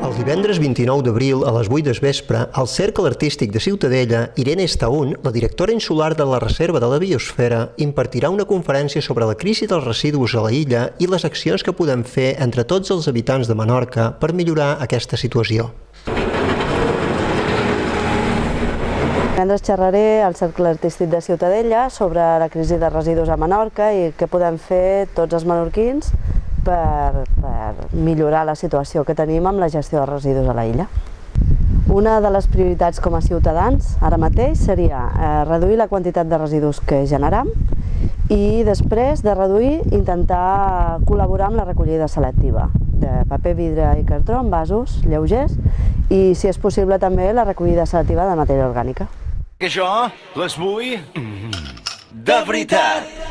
El divendres 29 d'abril, a les 8 del vespre, al Cercle Artístic de Ciutadella, Irene Estaún, la directora insular de la Reserva de la Biosfera, impartirà una conferència sobre la crisi dels residus a la illa i les accions que podem fer entre tots els habitants de Menorca per millorar aquesta situació. Divendres xerraré al Cercle Artístic de Ciutadella sobre la crisi de residus a Menorca i què podem fer tots els menorquins per millorar la situació que tenim amb la gestió de residus a la illa. Una de les prioritats com a ciutadans ara mateix seria reduir la quantitat de residus que generam i després de reduir intentar col·laborar amb la recollida selectiva de paper, vidre i cartró en vasos lleugers i, si és possible, també la recollida selectiva de matèria orgànica. Que jo les vull de veritat.